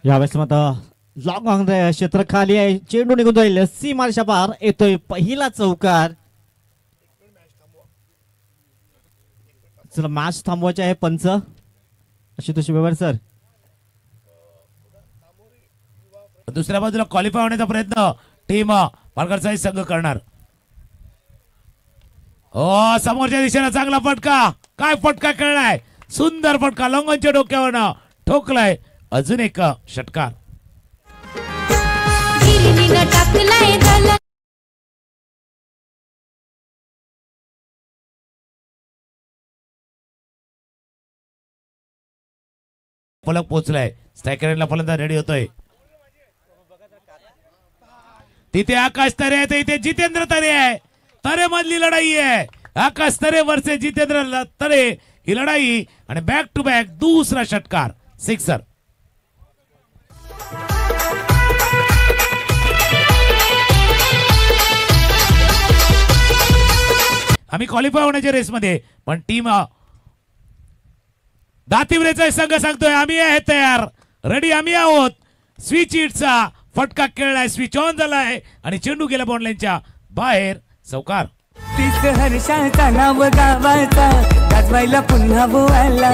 यावेळेस मात्र long on क्षेत्र खाली आहे, चेंडू निघून जाईल सीमारेषा पार, येतोय पहिला चौकार. चला मॅच थांबवायचे आहे पंच आशुतोष व्यवहार सर. दुसऱ्या बाजूला क्वालिफाय होण्याचा प्रयत्न टीम पालघरचा संघ करणार. हो समोरच्या दिशेला चांगला फटका, काय फटका खेळलाय, सुंदर फटका लॉंगॉनच्या डोक्यावरनं ठोकलाय. अजून एक षटकार. फलक पोहोचलाय, स्ट्रायकरला फलंदाज रेडी होतोय. तिथे आकाश तरे आहे, इथे जितेंद्र तरे आहे. तरे मधली लढाई आहे, आकाश तरे वर्सेस जितेंद्र तरे ही लढाई. आणि बॅक टू बॅक दुसरा षटकार, सिक्सर. आम्ही क्वालिफाय होण्याच्या रेसमध्ये पण टीम दातिवरेचा संघ सांगतोय आम्ही आहे तयार, रेडी आम्ही आहोत. स्विच हिटचा फटका खेळलाय, स्विच ऑन झालाय आणि चेंडू गेला बॉन्डलाईनच्या बाहेर. चौकार. हर्षाचा नाव गावाचा गाजवायला पुन्हा बोवायला.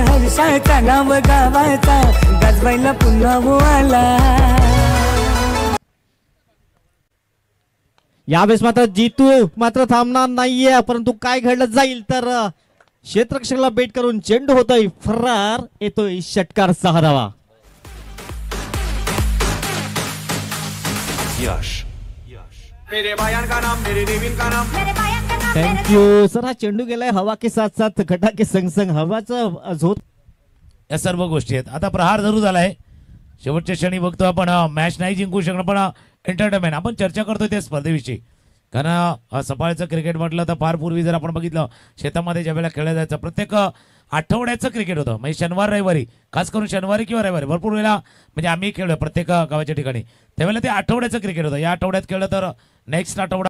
हर्षाचा नाव गावाचा गाजवायला पुन्हा बोवायला. यावेळेस मात्र जीतू मात्र थांबणार नाहीये, परंतु काय घडलं जाईल तर क्षेत्ररक्षकाला बेट करून चेंडू होतोय फरार, येतोय षटकार 6 धावा. Thank you sir. हा चेंडू गेलाय हवा के साथ साथ खटा के संग संग हवाचा झोत. या सर्व गोष्टी आहेत. आता प्रहार जरूर झालाय, शेवटच्या क्षणी बघतो आपण मॅच नाही जिंकू शकणार पण एंटरटेनमेंट आपण चर्चा करतोय त्या स्पर्धेविषयी. कारण सकाळचं क्रिकेट म्हटलं तर फार पूर्वी जर आपण बघितलं शेतामध्ये ज्या वेळेला खेळलं जायचं प्रत्येक आठवड्याचं क्रिकेट होतं. म्हणजे शनिवार रविवारी, खास करून शनिवारी किंवा रविवारी भरपूर वेळेला म्हणजे आम्ही खेळलो प्रत्येक गावाच्या ठिकाणी. त्यावेळेला ते आठवड्याचं क्रिकेट होतं. या आठवड्यात खेळलं तर नेक्स्ट आठवडा